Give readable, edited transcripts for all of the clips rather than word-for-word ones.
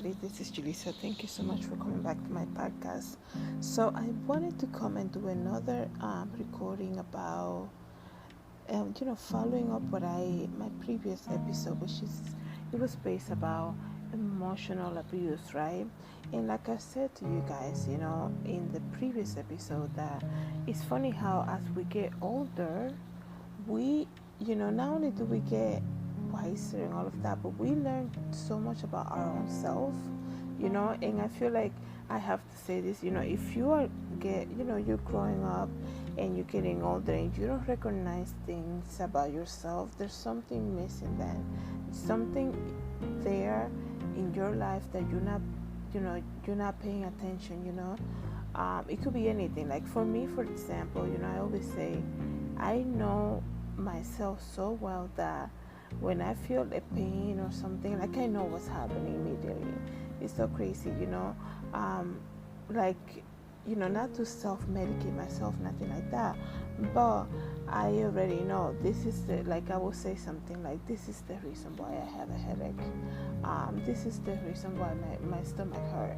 everybody. This is Julissa. Thank you so much for coming back to my podcast. So, I wanted to come and do another recording about, following up what my previous episode, which is it was based about emotional abuse, right? And like I said to you guys, in the previous episode, that it's funny how as we get older, we, not only do we get wiser and all of that, but we learn so much about our own self, and I feel like I have to say this, if you are you're growing up and you're getting older and you don't recognize things about yourself, there's something missing then. Something there in your life that you're not paying attention, it could be anything. Like for me, for example, I always say I know myself so well that when I feel a pain or something, like I know what's happening immediately. It's so crazy, like, not to self-medicate myself, nothing like that, but I already know this is like I will say something like, this is the reason why I have a headache. This is the reason why my stomach hurt.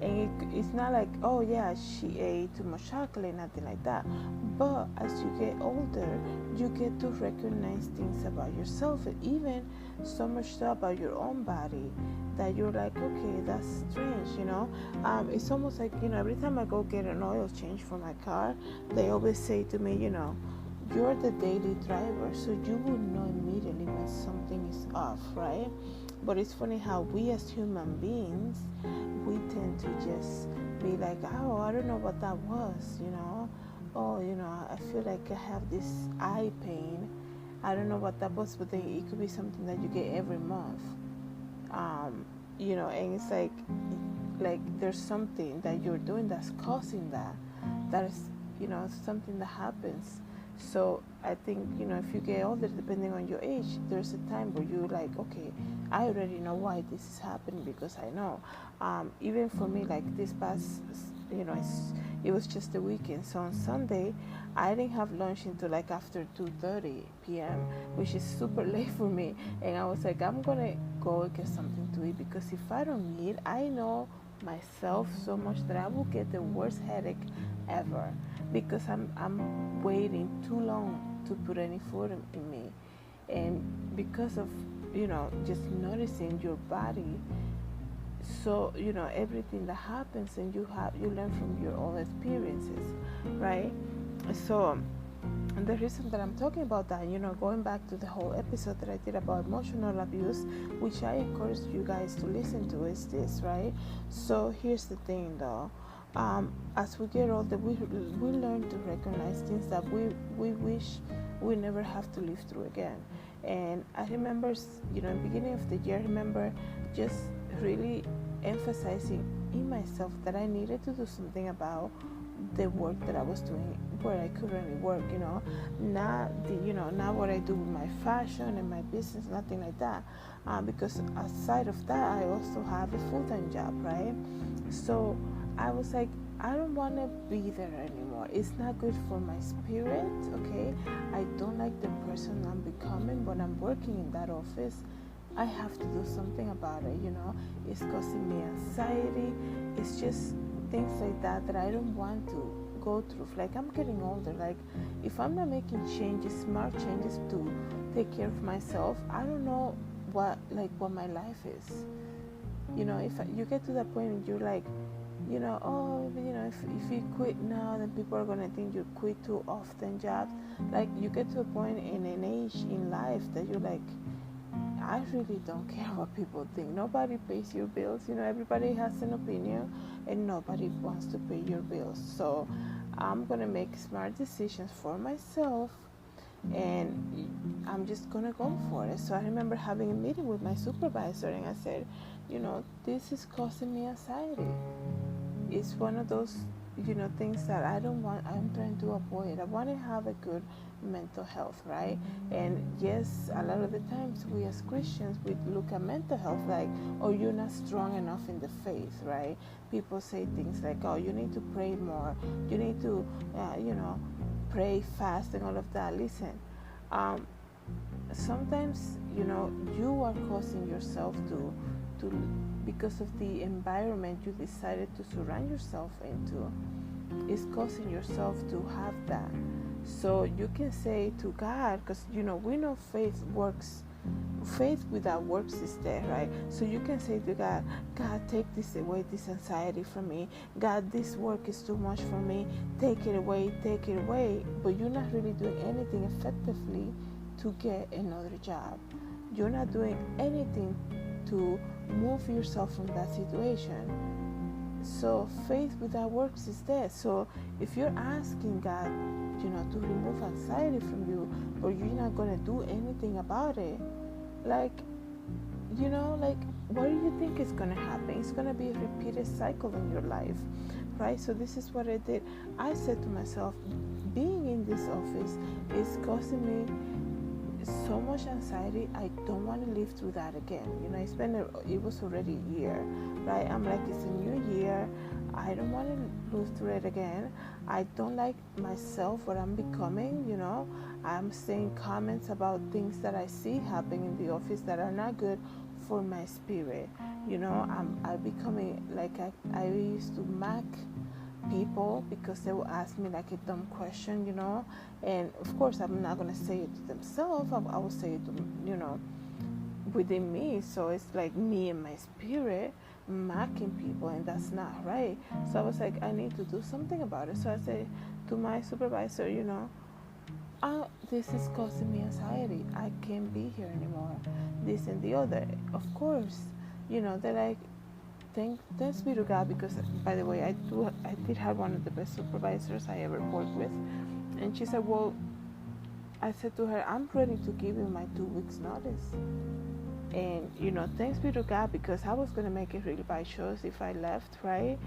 And it's not like, oh yeah, she ate too much chocolate, nothing like that. But as you get older, you get to recognize things about yourself, and even so much so about your own body, that you're like, okay, that's strange, It's almost like, every time I go get an oil change for my car, they always say to me, you're the daily driver, so you will know immediately when something is off, right? But it's funny how we as human beings, we tend to just be like, oh, I don't know what that was, oh, I feel like I have this eye pain. I don't know what that was, but then it could be something that you get every month. And it's like there's something that you're doing that's causing that. That is, something that happens. So I think, if you get older, depending on your age, there's a time where you're like, okay, I already know why this is happening, because I know. Even for me, like this past, it was just the weekend. So on Sunday, I didn't have lunch until like after 2:30 p.m., which is super late for me. And I was like, I'm going to go get something to eat, because if I don't eat, I know myself so much that I will get the worst headache ever, because I'm waiting too long to put any food in me. And because of just noticing your body, so everything that happens, and you learn from your own experiences, right? So the reason that I'm talking about that, going back to the whole episode that I did about emotional abuse, which I encourage you guys to listen to, is this, right? So here's the thing though. As we get older, we learn to recognize things that we wish we never have to live through again. And I remember, in the beginning of the year, I remember just really emphasizing in myself that I needed to do something about the work that I was doing, where I currently work, not what I do with my fashion and my business, nothing like that, because aside of that, I also have a full-time job, right? So I was like, I don't want to be there anymore. It's not good for my spirit, okay? I don't like the person I'm becoming when I'm working in that office. I have to do something about it, It's causing me anxiety. It's just things like that I don't want to go through. Like, I'm getting older. Like, if I'm not making smart changes to take care of myself, I don't know what my life is. If you get to that point and you're like, if you quit now, then people are gonna think you quit too often jobs. Like, you get to a point in an age in life that you're like, I really don't care what people think. Nobody pays your bills. Everybody has an opinion, and nobody wants to pay your bills. So I'm gonna make smart decisions for myself, and I'm just gonna go for it. So I remember having a meeting with my supervisor, and I said, this is causing me anxiety. It's one of those things that I'm trying to avoid. I want to have a good mental health, right? And yes, a lot of the times we as Christians, we look at mental health like, oh, you're not strong enough in the faith, right? People say things like, oh, you need to pray more, you need to pray fast and all of that. Listen, sometimes, you are causing yourself to because of the environment you decided to surround yourself into, is causing yourself to have that. So you can say to God, because we know faith without works is dead, right? So you can say to God, God, take this away, this anxiety from me. God, this work is too much for me. Take it away, take it away. But you're not really doing anything effectively to get another job. You're not doing anything to move yourself from that situation. So faith without works is dead. So if you're asking God, to remove anxiety from you, but you're not gonna do anything about it, like what do you think is gonna happen? It's gonna be a repeated cycle in your life, right? So this is what I did. I said to myself, being in this office is causing me so much anxiety. I don't want to live through that again. It was already a year, right? I'm like, it's a new year. I don't want to live through it again. I don't like myself, what I'm becoming. I'm saying comments about things that I see happening in the office that are not good for my spirit. I'm becoming like I used to mock people because they will ask me like a dumb question, and of course I'm not going to say it to themselves. I will say it to, within me. So it's like me and my spirit mocking people, and that's not right. So I was like, I need to do something about it. So I said to my supervisor, this is causing me anxiety. I can't be here anymore. This and the other. Of course, they're like, thanks be to God, because by the way, I did have one of the best supervisors I ever worked with. And she said, well, I said to her, I'm ready to give you my 2 weeks notice. And thanks be to God, because I was going to make a really bad choice if I left, right?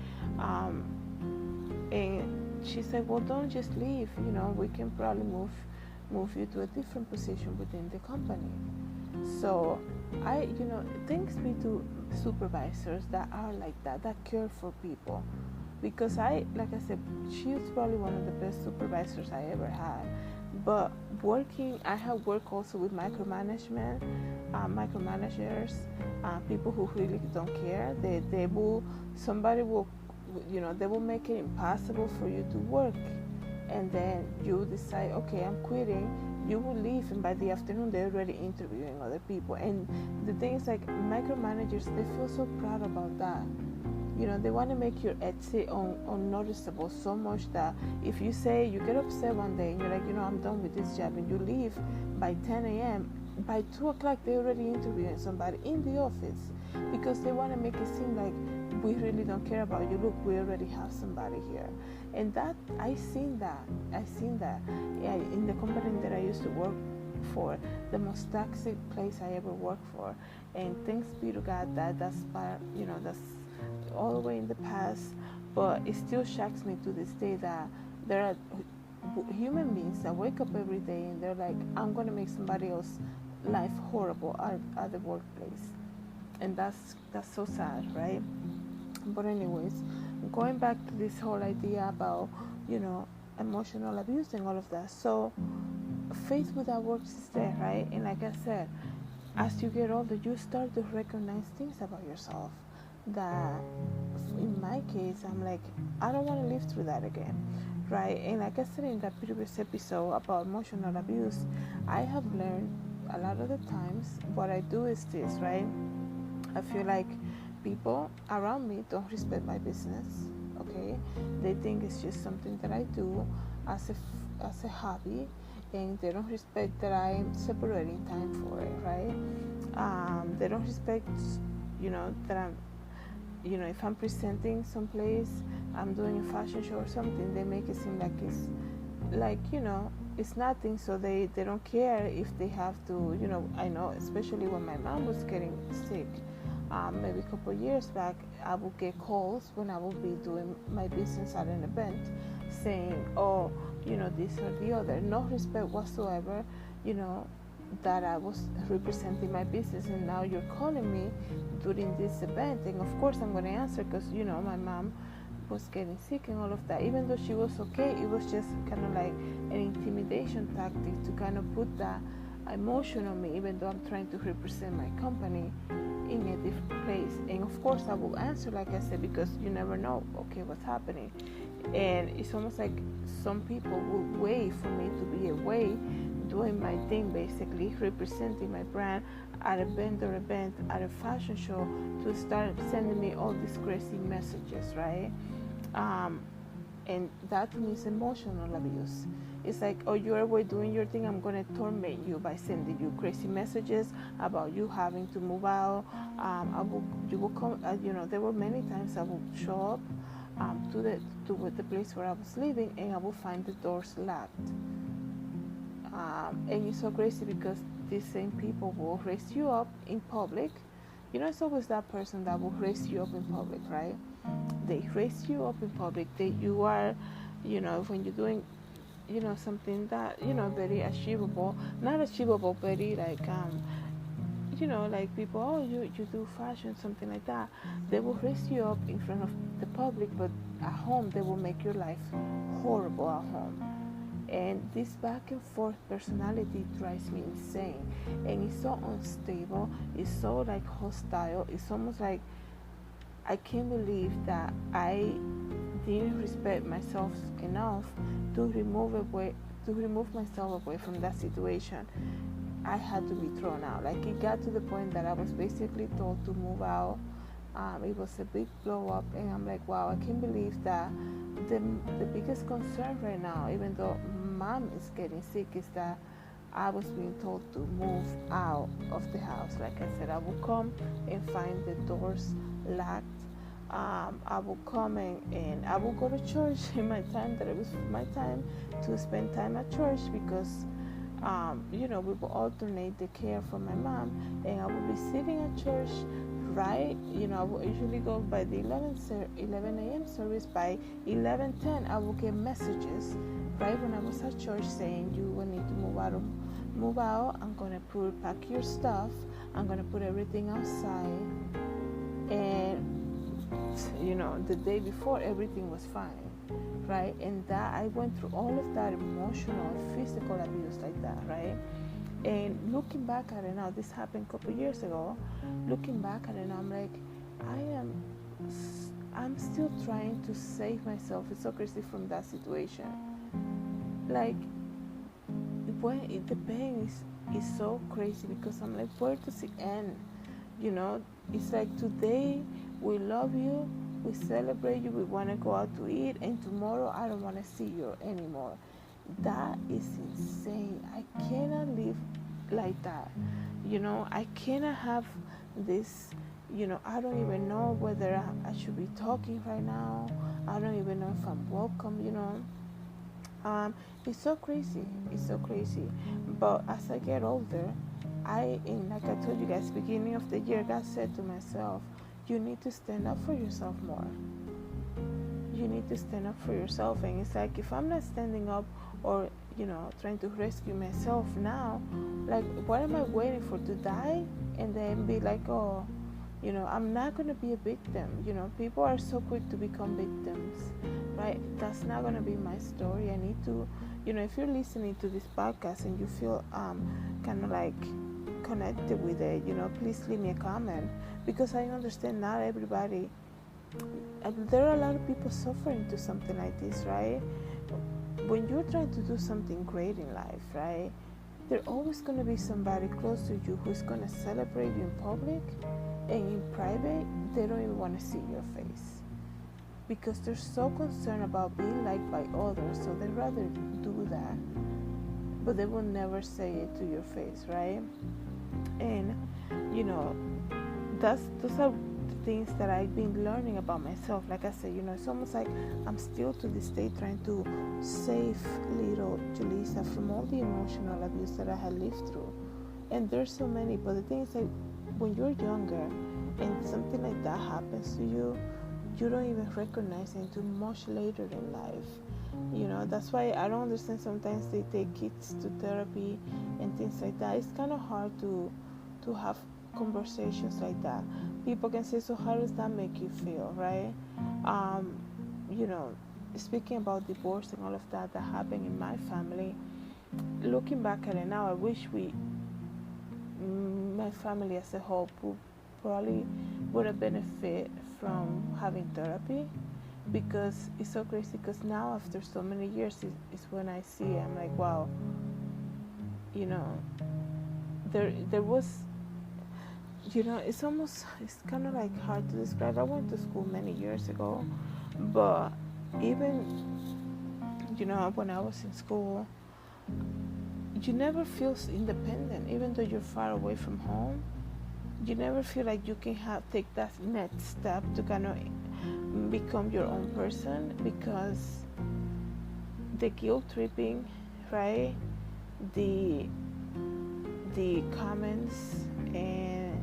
And she said, well, don't just leave. We can probably move you to a different position within the company. So thanks be to supervisors that are like that care for people, because like I said, she was probably one of the best supervisors I ever had. But I have worked also with micromanagers, people who really don't care. They will make it impossible for you to work, and then you decide, okay, I'm quitting. You will leave, and by the afternoon they're already interviewing other people. And the thing is, like, micromanagers, they feel so proud about that. They want to make your exit unnoticeable so much that if you say, you get upset one day and you're like, I'm done with this job, and you leave by 10 a.m., by 2 o'clock they're already interviewing somebody in the office, because they want to make it seem like, we really don't care about you. Look, we already have somebody here. And that, I seen that. Yeah, in the company that I used to work for, the most toxic place I ever worked for. And thanks be to God that's all the way in the past. But it still shocks me to this day that there are human beings that wake up every day and they're like, I'm going to make somebody else's life horrible at the workplace. And that's so sad, right? But anyways, going back to this whole idea about, emotional abuse and all of that. So faith without works is there, right? And like I said, as you get older, you start to recognize things about yourself that, in my case, I'm like, I don't want to live through that again, right? And like I said in that previous episode about emotional abuse, I have learned a lot of the times what I do is this, right? I feel like people around me don't respect my business, okay? They think it's just something that I do as a hobby, and they don't respect that I'm separating time for it, right? They don't respect, that I'm, if I'm presenting someplace, I'm doing a fashion show or something, they make it seem like it's like, it's nothing. So they don't care if they have to, I know, especially when my mom was getting sick, maybe a couple of years back, I would get calls when I would be doing my business at an event saying, oh, this or the other. No respect whatsoever, that I was representing my business, and now you're calling me during this event. And of course I'm going to answer, because, my mom was getting sick and all of that. Even though she was okay, it was just kind of like an intimidation tactic to kind of put that emotion on me, even though I'm trying to represent my company in a different place. And of course I will answer, like I said, because you never know, okay, what's happening. And it's almost like some people will wait for me to be away doing my thing, basically representing my brand at a vendor event, at a fashion show, to start sending me all these crazy messages, right? And that to me is emotional abuse. It's like, oh, you're away doing your thing, I'm gonna torment you by sending you crazy messages about you having to move out. You will come. There were many times I would show up to the place where I was living, and I would find the doors locked. And it's so crazy because these same people will raise you up in public. It's always that person that will raise you up in public, right? They raise you up in public. You are, when you're doing, something that, very achievable, not achievable, very like, like people, oh, you do fashion, something like that. They will raise you up in front of the public, but at home, they will make your life horrible at home. And this back and forth personality drives me insane. And it's so unstable. It's so like hostile. It's almost like I can't believe that I didn't respect myself enough to remove myself away from that situation. I had to be thrown out. Like, it got to the point that I was basically told to move out. It was a big blow up, and I'm like, wow, I can't believe that the biggest concern right now, even though mom is getting sick, is that I was being told to move out of the house. Like I said, I will come and find the doors locked. I will come and I will go to church in my time, that it was my time to spend time at church, because we will alternate the care for my mom, and I will be sitting at church, right? I will usually go by the 11 a.m. service. By 11:10, I will get messages right when I was at church saying, you will need to move out. I'm gonna pack your stuff. I'm gonna put everything outside. And the day before, everything was fine, right? And that I went through all of that emotional, physical abuse like that, right? And looking back at it now, this happened a couple years ago. Looking back at it now, I'm like, I'm still trying to save myself. It's so crazy from that situation. Like, the pain is so crazy, because I'm like, where does it end? It's like, today we love you, we celebrate you, we want to go out to eat, and tomorrow I don't want to see you anymore. That is insane. I cannot live like that. I cannot have this. I don't even know whether I should be talking right now. I don't even know if I'm welcome. It's so crazy. It's so crazy. But as I get older, like I told you guys, beginning of the year, God said to myself, you need to stand up for yourself more. You need to stand up for yourself. And it's like, if I'm not standing up, or trying to rescue myself now, like, what am I waiting for, to die and then be like, oh, I'm not going to be a victim. People are so quick to become victims, right? That's not going to be my story. I need to, if you're listening to this podcast and you feel kind of like connected with it, please leave me a comment, because I understand not everybody, there are a lot of people suffering to something like this, right? When you're trying to do something great in life, right, there's always going to be somebody close to you who's going to celebrate you in public, and in private, they don't even want to see your face, because they're so concerned about being liked by others, so they'd rather do that, but they will never say it to your face, right? And those are things that I've been learning about myself. Like I said, it's almost like I'm still to this day trying to save little Julissa from all the emotional abuse that I had lived through. And there's so many, but the thing is, like, when you're younger and something like that happens to you, you don't even recognize it until much later in life. That's why I don't understand sometimes they take kids to therapy and things like that. It's kind of hard to have conversations like that. People can say, so how does that make you feel, right? Speaking about divorce and all of that happened in my family, looking back at it now, I wish we my family as a whole probably would have benefit from having therapy, because it's so crazy, because now after so many years is when I see it, I'm like, wow, you know, there was, you know, it's kind of like hard to describe. I went to school many years ago, but even, you know, when I was in school, you never feel independent, even though you're far away from home. You never feel like you can take that next step to kind of become your own person, because the guilt tripping, right? The comments and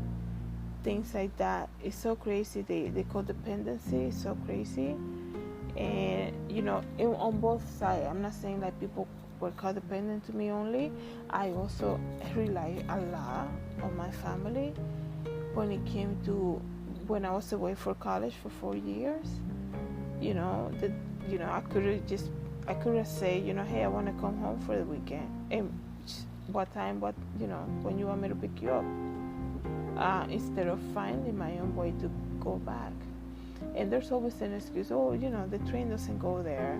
things like that is so crazy. The codependency is so crazy, and you know, on both sides. I'm not saying like people were codependent to me only. I also rely a lot on my family when it came to when I was away for college for 4 years. You know, I could say, you know, hey, I want to come home for the weekend, and what time, you know, when you want me to pick you up, instead of finding my own way to go back. And there's always an excuse. Oh, you know, the train doesn't go there.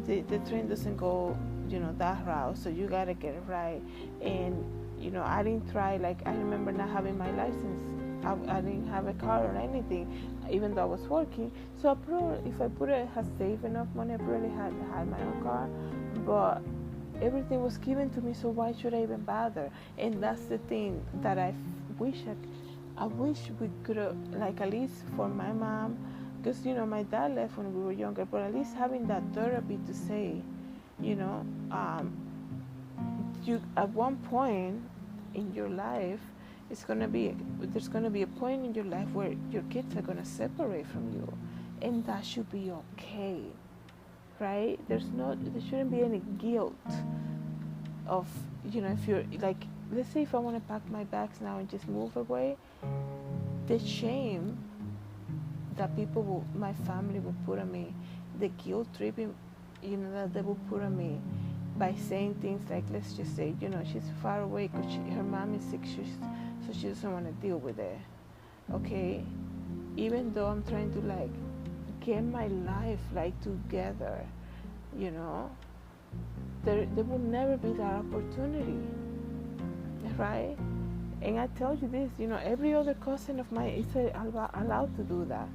The train doesn't go, you know, that route, so you gotta get it right. And you know, I didn't try. Like, I remember not having my license. I didn't have a car or anything, even though I was working. So if I had saved enough money, I probably had my own car. But everything was given to me, so why should I even bother? And that's the thing that I wish we could have, like, at least for my mom, because, you know, my dad left when we were younger, but at least having that therapy to say, you know, you at one point in your life, there's gonna be a point in your life where your kids are gonna separate from you, and that should be okay, right? There shouldn't be any guilt of, you know, if you're like, let's say if I want to pack my bags now and just move away, the shame that my family will put on me, the guilt tripping, you know, that they will put on me by saying things like, let's just say, you know, she's far away because her mom is sick, so she doesn't want to deal with it, okay? Even though I'm trying to, like, get my life, like, together, you know, there will never be that opportunity, right? And I tell you this, you know, every other cousin of mine is allowed to do that.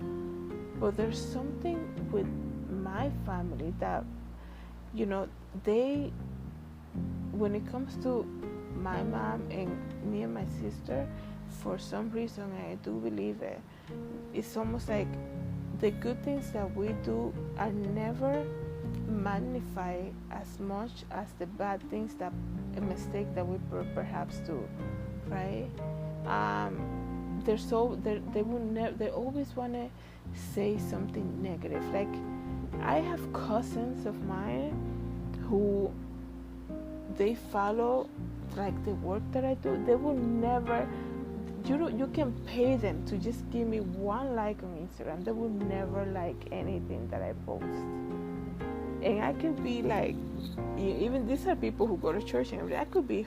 But there's something with my family that, you know, when it comes to my mom and me and my sister, for some reason, I do believe it, it's almost like the good things that we do are never magnified as much as the bad things, that a mistake that we perhaps do, right? They always want to say something negative. Like, I have cousins of mine who they follow, like, the work that I do. They will never, you can pay them to just give me one like on Instagram. They will never like anything that I post. And I could be like, even these are people who go to church and everything. I could be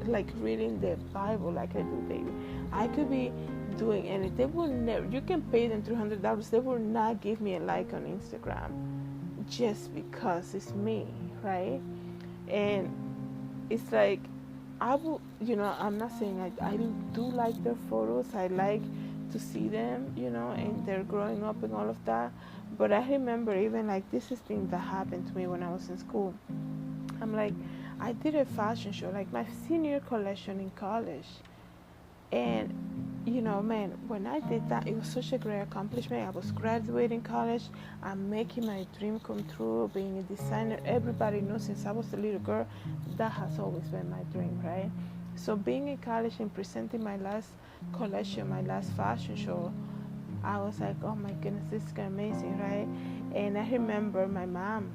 like reading the Bible like I do daily. I could be doing anything. They will never, you can pay them $300. They will not give me a like on Instagram just because it's me, right? And it's like, I will, you know, I'm not saying I do like their photos. I like to see them, you know, and they're growing up and all of that. But I remember even, like, this is thing that happened to me when I was in school. I'm like, I did a fashion show, like my senior collection in college. And, you know, man, when I did that, it was such a great accomplishment. I was graduating college. I'm making my dream come true, being a designer. Everybody knows since I was a little girl, that has always been my dream, right? So being in college and presenting my last collection, my last fashion show, I was like, oh my goodness, this is amazing, right? And I remember my mom,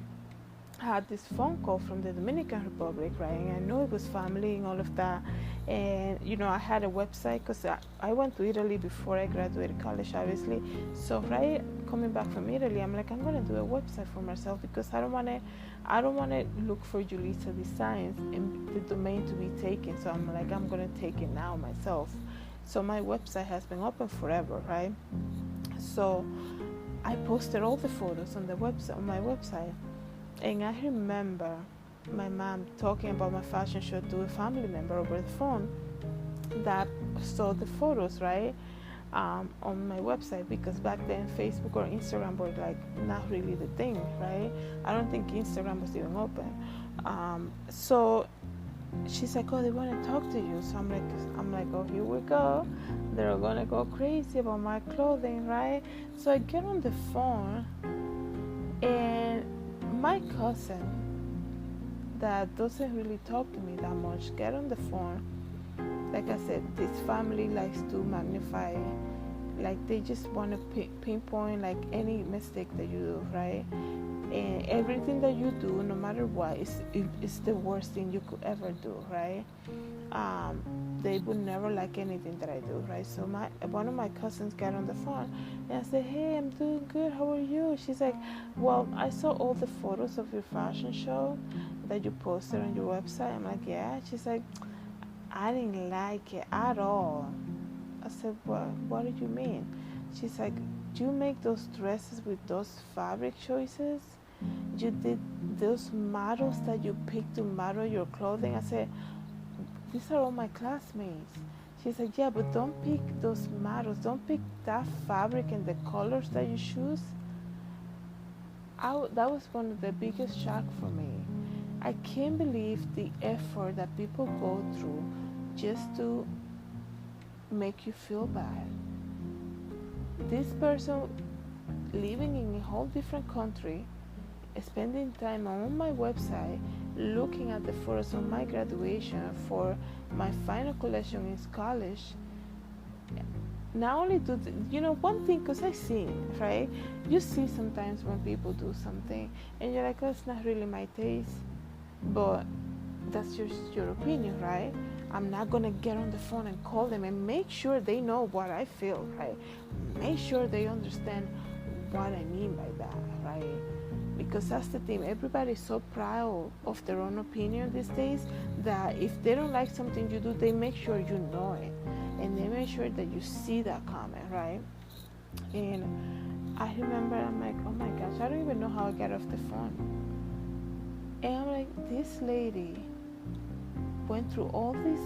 had this phone call from the Dominican Republic, right? And I know it was family and all of that. And, I had a website because I went to Italy before I graduated college, obviously. So, right, coming back from Italy, I'm like, I'm going to do a website for myself because I don't want to look for Julissa Designs and the domain to be taken. So I'm like, I'm going to take it now myself. So my website has been open forever, right? So I posted all the photos on my website. And I remember my mom talking about my fashion show to a family member over the phone that saw the photos, right, on my website, because back then Facebook or Instagram were like not really the thing, right? I don't think Instagram was even open. So she's like, oh, they want to talk to you. So I'm like, oh, here we go. They're gonna go crazy about my clothing, right? So I get on the phone, and my cousin that doesn't really talk to me that much get on the phone. Like I said, this family likes to magnify, like they just want to pinpoint like any mistake that you do, right? And everything that you do, no matter what, is the worst thing you could ever do, right? They would never like anything that I do, right? So one of my cousins got on the phone, and I said, hey, I'm doing good, how are you? She's like, well, I saw all the photos of your fashion show that you posted on your website. I'm like, yeah. She's like, I didn't like it at all. I said, what do you mean? She's like, do you make those dresses with those fabric choices? You did those models that you picked to model your clothing? I said, these are all my classmates. She's like, yeah, but don't pick those models. Don't pick that fabric and the colors that you choose. That was one of the biggest shock for me. I can't believe the effort that people go through just to make you feel bad. This person living in a whole different country, spending time on my website, looking at the photos of my graduation for my final collection in college. Not only do one thing, because I see, right? You see sometimes when people do something and you're like, oh, it's not really my taste, but that's just your opinion, right? I'm not gonna get on the phone and call them and make sure they know what I feel, right? Make sure they understand what I mean by that, right? Because that's the thing. Everybody's so proud of their own opinion these days that if they don't like something you do, they make sure you know it. And they make sure that you see that comment, right? And I remember, I'm like, oh my gosh, I don't even know how I got off the phone. And I'm like, this lady went through all this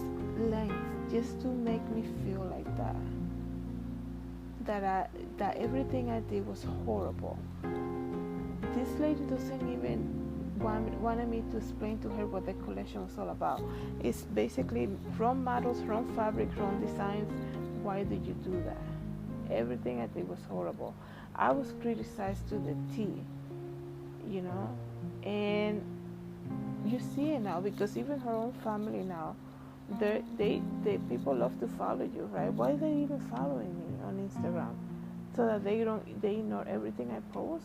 length just to make me feel like that. That everything I did was horrible. This lady doesn't even wanted me to explain to her what the collection was all about. It's basically from models, from fabric, from designs. Why did you do that? Everything I did was horrible. I was criticized to the T, and you see it now, because even her own family now, they people love to follow you, right? Why are they even following me on Instagram? So that they ignore everything I post.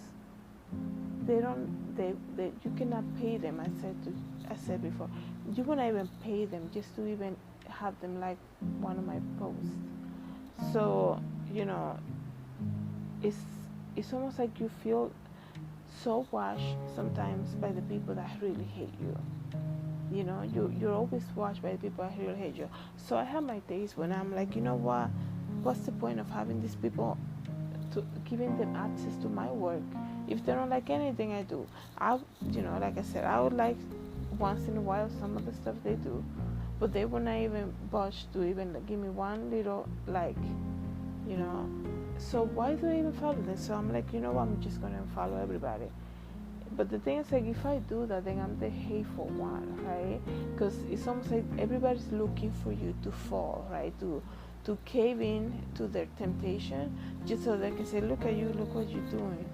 You cannot pay them. I said before, you wouldn't even pay them just to even have them like one of my posts. So it's almost like you feel so watched sometimes by the people that really hate you. You're always watched by the people that really hate you. So I have my days when I'm like, what's the point of having these people, to giving them access to my work if they don't like anything I do? Like I said, I would like once in a while some of the stuff they do, but they will not even budge to even give me one little like. So why do I even follow them? So I'm like, I'm just gonna follow everybody. But the thing is, like, if I do that, then I'm the hateful one, right? Because it's almost like everybody's looking for you to fall, right? To cave in to their temptation, just so they can say, look at you, look what you're doing.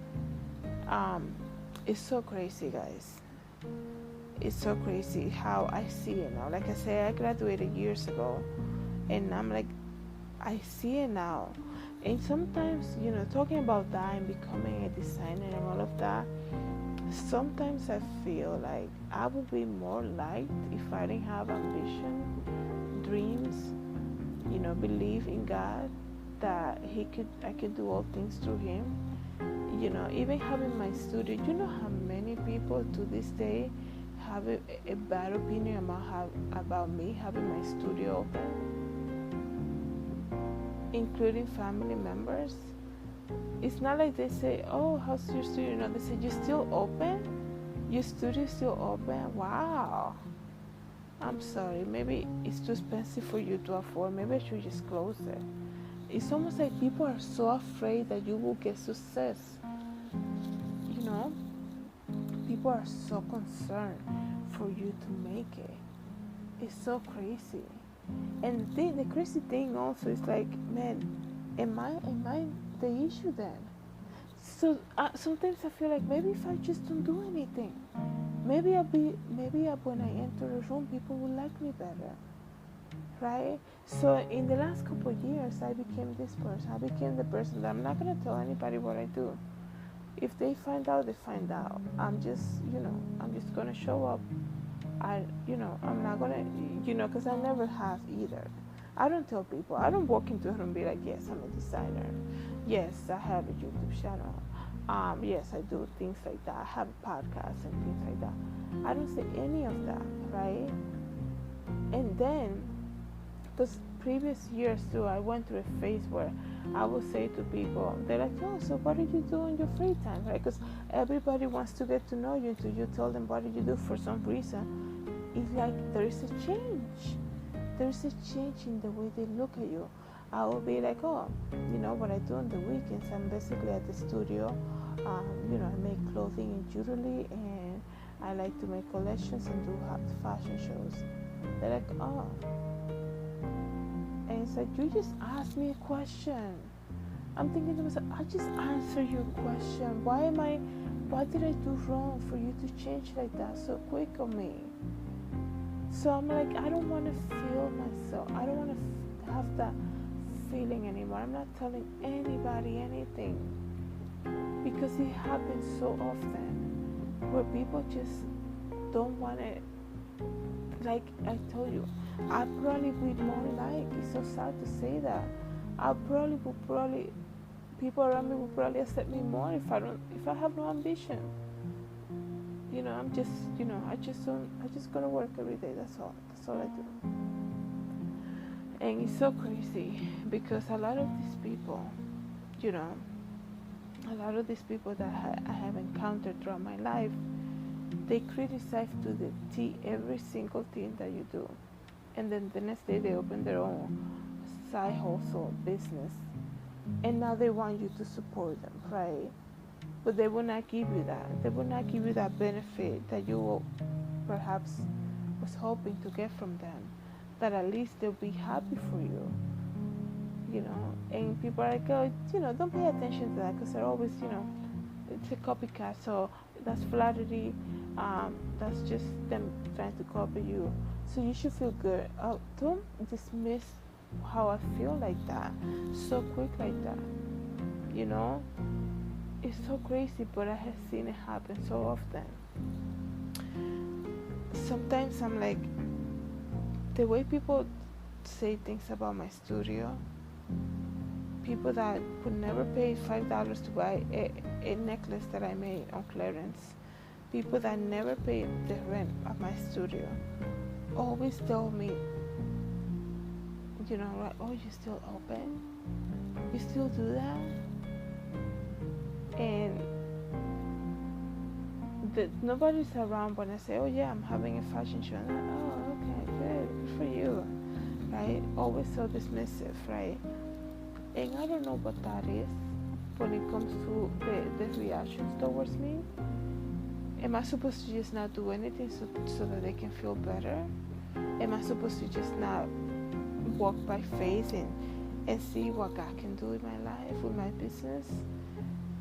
It's so crazy, guys. It's so crazy how I see it now. Like I said, I graduated years ago, and I'm like, I see it now. And sometimes, talking about that and becoming a designer and all of that, Sometimes I feel like I would be more liked if I didn't have ambition, dreams, believe in God that I could do all things through Him. Even having my studio, how many people to this day have a bad opinion about me having my studio open, including family members. It's not like they say, "Oh, how's your studio?" They say, "You still open? Your studio still open? Wow." I'm sorry. Maybe it's too expensive for you to afford. Maybe I should just close it. It's almost like people are so afraid that you will get success. People are so concerned for you to make it. It's so crazy. And the crazy thing also is like, man, am I the issue then? So sometimes I feel like maybe if I just don't do anything, maybe when I enter a room, people will like me better, right? So in the last couple of years, I became this person. I became the person that I'm not gonna tell anybody what I do. If they find out, they find out. I'm just gonna show up. I'm not gonna, because I never have either. I don't tell people. I don't walk into a room and be like, yes, I'm a designer. Yes, I have a YouTube channel. Yes, I do things like that. I have a podcast and things like that. I don't say any of that, right? And then, those previous years too, I went through a phase where I would say to people, they're like, "Oh, so what do you do in your free time?" Right? Because everybody wants to get to know you until you tell them what do you do. For some reason, it's like there is a change. There's a change in the way they look at you. I will be like, "Oh, what I do on the weekends, I'm basically at the studio. I make clothing and jewelry, and I like to make collections and do fashion shows." They're like, "Oh." And it's like, you just asked me a question. I'm thinking to myself, I just answered your question. What did I do wrong for you to change like that so quick on me? So I'm like, I don't want to feel myself. I don't want to have that feeling anymore. I'm not telling anybody anything. Because it happens so often where people just don't want it. Like I told you, I probably be more like, it's so sad to say that, people around me will probably accept me more if I have no ambition. I'm just, I just gonna work every day. That's all I do. And it's so crazy because a lot of these people, that I have encountered throughout my life, they criticize to the T every single thing that you do. And then the next day they open their own side hustle business. And now they want you to support them, right? But they will not give you that. They will not give you that benefit that you perhaps was hoping to get from them. That at least they'll be happy for you. And people are like, "Oh, don't pay attention to that," because they're always, it's a copycat. So that's flattery. That's just them trying to copy you. So you should feel good. Don't dismiss how I feel like that so quick like that. It's so crazy, but I have seen it happen so often. Sometimes I'm like, the way people say things about my studio, people that would never pay $5 to buy a necklace that I made on clearance, people that never pay the rent at my studio, always tell me, like, "Oh, you still open? You still do that?" And nobody's around when I say, "Oh yeah, I'm having a fashion show." And I'm like, "Oh, okay, good for you," right? Always so dismissive, right? And I don't know what that is when it comes to the reactions towards me. Am I supposed to just not do anything so that they can feel better? Am I supposed to just not walk by faith and see what God can do in my life, with my business?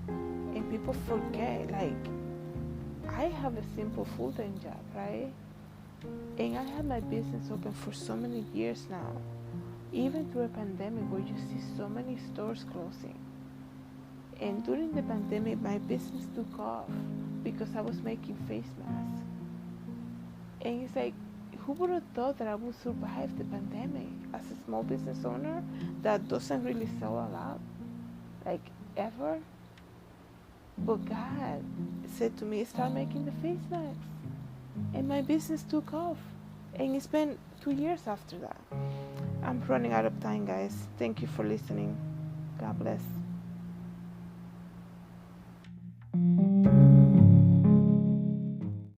And people forget, like, I have a simple full-time job, right? And I have my business open for so many years now, even through a pandemic where you see so many stores closing. And during the pandemic, my business took off because I was making face masks. And it's like, who would have thought that I would survive the pandemic as a small business owner that doesn't really sell a lot, like ever? But God said to me, start making the face masks. And my business took off. And it's been 2 years after that. I'm running out of time, guys. Thank you for listening. God bless.